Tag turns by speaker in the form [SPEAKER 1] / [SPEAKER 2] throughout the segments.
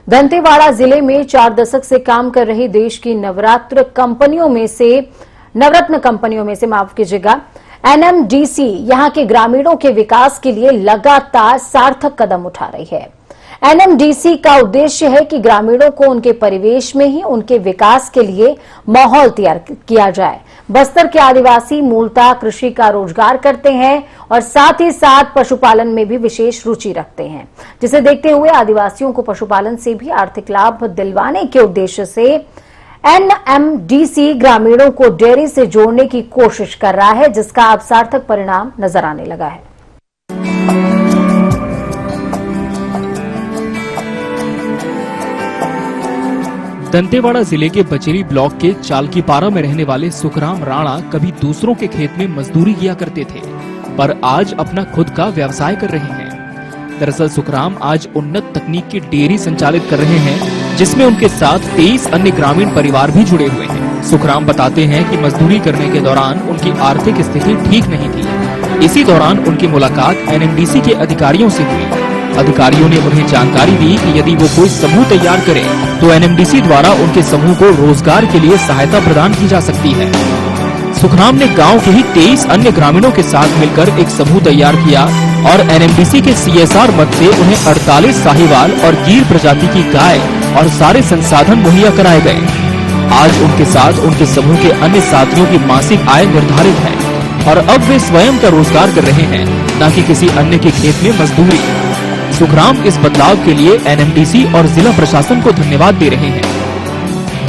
[SPEAKER 1] दंतेवाड़ा जिले में 4 दशक से काम कर रही देश की नवरत्न कंपनियों में से माफ कीजिएगा एनएमडीसी यहां के ग्रामीणों के विकास के लिए लगातार सार्थक कदम उठा रही है। एनएमडीसी का उद्देश्य है कि ग्रामीणों को उनके परिवेश में ही उनके विकास के लिए माहौल तैयार किया जाए। बस्तर के आदिवासी मूलतः कृषि का रोजगार करते हैं और साथ ही साथ पशुपालन में भी विशेष रुचि रखते हैं, जिसे देखते हुए आदिवासियों को पशुपालन से भी आर्थिक लाभ दिलवाने के उद्देश्य से एनएमडीसी ग्रामीणों को डेयरी से जोड़ने की कोशिश कर रहा है, जिसका अब सार्थक परिणाम नजर आने लगा है।
[SPEAKER 2] दंतेवाड़ा जिले के बचेली ब्लॉक के चालकीपारा में रहने वाले सुखराम राणा कभी दूसरों के खेत में मजदूरी किया करते थे, पर आज अपना खुद का व्यवसाय कर रहे हैं। दरअसल सुखराम आज उन्नत तकनीक की डेयरी संचालित कर रहे हैं, जिसमें उनके साथ 23 अन्य ग्रामीण परिवार भी जुड़े हुए हैं। सुखराम बताते हैं कि मजदूरी करने के दौरान उनकी आर्थिक स्थिति ठीक नहीं थी। इसी दौरान उनकी मुलाकात एनएमडीसी के अधिकारियों से हुई। अधिकारियों ने उन्हें जानकारी दी कि यदि वो कोई समूह तैयार करे तो एनएमडीसी द्वारा उनके समूह को रोजगार के लिए सहायता प्रदान की जा सकती है। सुखराम ने गांव के ही 23 अन्य ग्रामीणों के साथ मिलकर एक समूह तैयार किया और एनएमडीसी के सीएसआर मद से उन्हें 48 साहिवाल और गिर प्रजाति की गाय और सारे संसाधन मुहैया कराए गए। आज उनके साथ उनके समूह के अन्य साथियों की मासिक आय निर्धारित है और अब वे स्वयं का रोजगार कर रहे हैं, न कि किसी अन्य के खेत में मजदूरी। सुखराम इस बदलाव के लिए एनएमडीसी और जिला प्रशासन को धन्यवाद दे रहे हैं।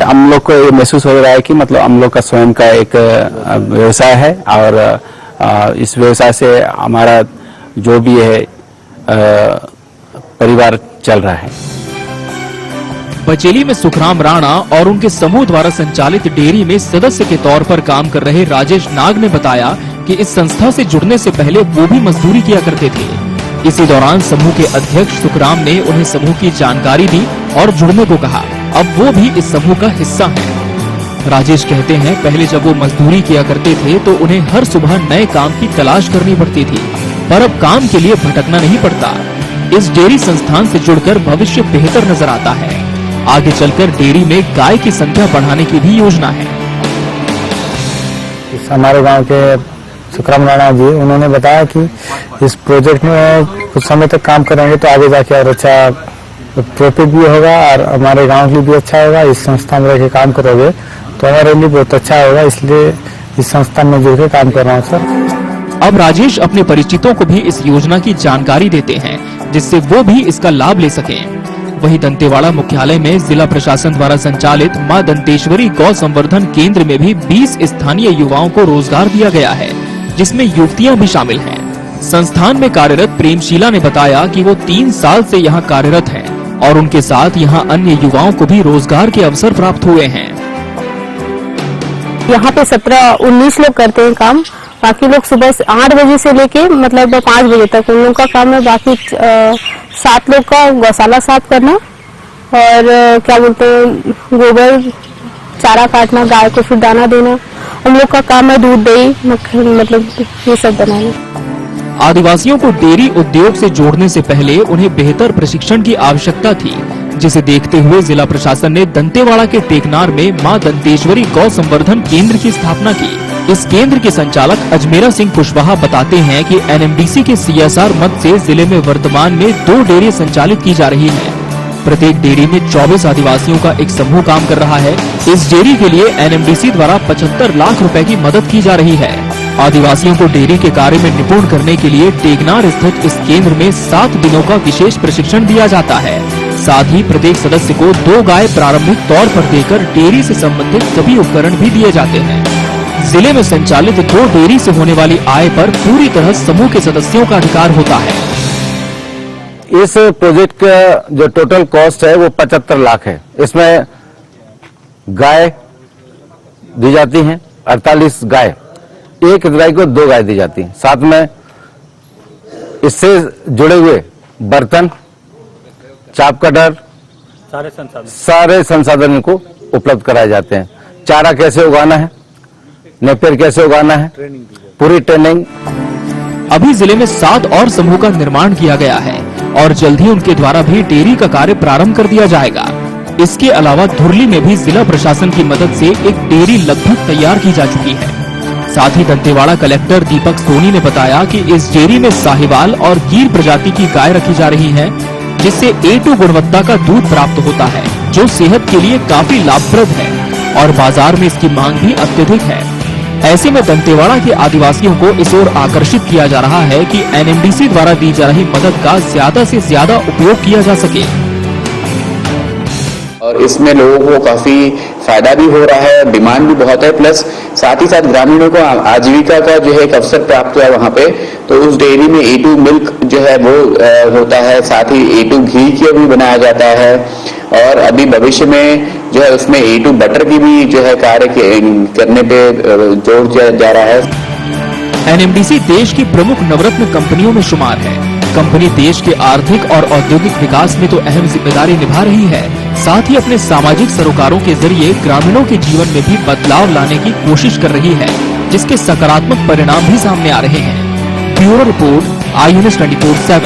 [SPEAKER 3] हम लोग को ये महसूस हो रहा है कि मतलब हम लोग का स्वयं का एक व्यवसाय है और इस व्यवसाय से हमारा जो भी है परिवार चल रहा है।
[SPEAKER 2] बचेली में सुखराम राणा और उनके समूह द्वारा संचालित डेयरी में सदस्य के तौर पर काम कर रहे राजेश नाग ने बताया कि इस संस्था से जुड़ने से पहले वो भी मजदूरी किया करते थे। इसी दौरान समूह के अध्यक्ष सुखराम ने उन्हें समूह की जानकारी दी और जुड़ने को कहा। अब वो भी इस समूह का हिस्सा हैं। राजेश कहते हैं पहले जब वो मजदूरी किया करते थे तो उन्हें हर सुबह नए काम की तलाश करनी पड़ती थी, पर अब काम के लिए भटकना नहीं पड़ता। इस डेयरी संस्थान से जुड़कर भविष्य बेहतर नजर आता है। आगे चलकर डेयरी में गाय की संख्या बढ़ाने की भी योजना है।
[SPEAKER 4] हमारे गाँव के सुखराम राणा जी उन्होंने बताया कि इस प्रोजेक्ट में कुछ समय तक काम करेंगे तो आगे जाके और अच्छा प्रॉफिट भी होगा और हमारे गांव के लिए भी अच्छा होगा। इस संस्था में रहकर काम करोगे तो हमारे लिए बहुत अच्छा होगा, इसलिए इस संस्था में जुड़ के काम कर रहा हूँ सर।
[SPEAKER 2] अब राजेश अपने परिचितों को भी इस योजना की जानकारी देते हैं, जिससे वो भी इसका लाभ ले सकें। वहीं दंतेवाड़ा मुख्यालय में जिला प्रशासन द्वारा संचालित मां दंतेश्वरी गौ संवर्धन केंद्र में भी 20 स्थानीय युवाओं को रोजगार दिया गया है, जिसमें युवतियां भी शामिल हैं। संस्थान में कार्यरत प्रेमशीला ने बताया कि वो 3 साल से यहाँ कार्यरत हैं और उनके साथ यहाँ अन्य युवाओं को भी रोजगार के अवसर प्राप्त हुए हैं।
[SPEAKER 5] यहाँ पे 17-19 लोग करते हैं काम। बाकी लोग सुबह 8 बजे से लेके मतलब 5 बजे तक उन लोगों का काम है। बाकी 7 लोग का गौशाला साफ करना और क्या बोलते हैं गोबर चारा काटना, गाय को फिर दाना देना। हम लोग का काम है दूध दही मतलब ये सब बनाना।
[SPEAKER 2] आदिवासियों को डेयरी उद्योग से जोड़ने से पहले उन्हें बेहतर प्रशिक्षण की आवश्यकता थी, जिसे देखते हुए जिला प्रशासन ने दंतेवाड़ा के टेकनार में मां दंतेश्वरी गौ संवर्धन केंद्र की स्थापना की। इस केंद्र के संचालक अजमेरा सिंह कुशवाहा बताते हैं कि एनएमडीसी के सीएसआर मद से जिले में वर्तमान में 2 डेयरी संचालित की जा रही है। प्रत्येक डेयरी में 24 आदिवासियों का एक समूह काम कर रहा है। इस डेयरी के लिए एनएमडीसी द्वारा 75 लाख रुपए की मदद की जा रही है। आदिवासियों को डेयरी के कार्य में निपुण करने के लिए टेकनार स्थित इस केंद्र में 7 दिनों का विशेष प्रशिक्षण दिया जाता है। साथ ही प्रत्येक सदस्य को 2 गाय प्रारंभिक तौर पर देकर डेयरी से संबंधित सभी उपकरण भी दिए जाते हैं। जिले में संचालित 2 डेयरी से होने वाली आय पर पूरी तरह समूह के सदस्यों का अधिकार होता है।
[SPEAKER 3] इस प्रोजेक्ट का जो टोटल कॉस्ट है वो 75 लाख है। इसमें गाय दी जाती हैं 48 गाय, एक गाय को 2 गाय दी जाती हैं। साथ में इससे जुड़े हुए बर्तन, चाप कटर, सारे संसाधन को उपलब्ध कराए जाते हैं। चारा कैसे उगाना है, नेपियर कैसे उगाना है, पूरी ट्रेनिंग।
[SPEAKER 2] अभी जिले में 7 और समूह का निर्माण किया गया है। और जल्द ही उनके द्वारा भी डेयरी का कार्य प्रारंभ कर दिया जाएगा। इसके अलावा धुरली में भी जिला प्रशासन की मदद से एक डेयरी लगभग तैयार की जा चुकी है। साथ ही दंतेवाड़ा कलेक्टर दीपक सोनी ने बताया कि इस डेयरी में साहिवाल और गिर प्रजाति की गाय रखी जा रही है, जिससे A2 गुणवत्ता का दूध प्राप्त होता है, जो सेहत के लिए काफी लाभप्रद है और बाजार में इसकी मांग भी अत्यधिक है। ऐसे में दंतेवाड़ा के आदिवासियों को इस ओर आकर्षित किया जा रहा है कि NMDC द्वारा दी जा रही मदद का ज्यादा से ज्यादा उपयोग किया जा सके
[SPEAKER 6] और इसमें लोगों को काफी फायदा भी हो रहा है, डिमांड भी बहुत है, प्लस साथ ही साथ ग्रामीणों को आजीविका का जो है एक अवसर प्राप्त हुआ वहाँ पे। तो उस डेयरी में A2 मिल्क जो है वो होता है, साथ ही A2 घी की भी बनाया जाता है और अभी भविष्य में जो है उसमें A2 बटर की भी जो है कार्य करने पे जोर दिया जा रहा है।
[SPEAKER 2] NMDC देश की प्रमुख नवरत्न कंपनियों में शुमार है। कंपनी देश के आर्थिक और औद्योगिक विकास में तो अहम जिम्मेदारी निभा रही है, साथ ही अपने सामाजिक सरोकारों के जरिए ग्रामीणों के जीवन में भी बदलाव लाने की कोशिश कर रही है, जिसके सकारात्मक परिणाम भी सामने आ रहे हैं। Bureau report, INS 24/7।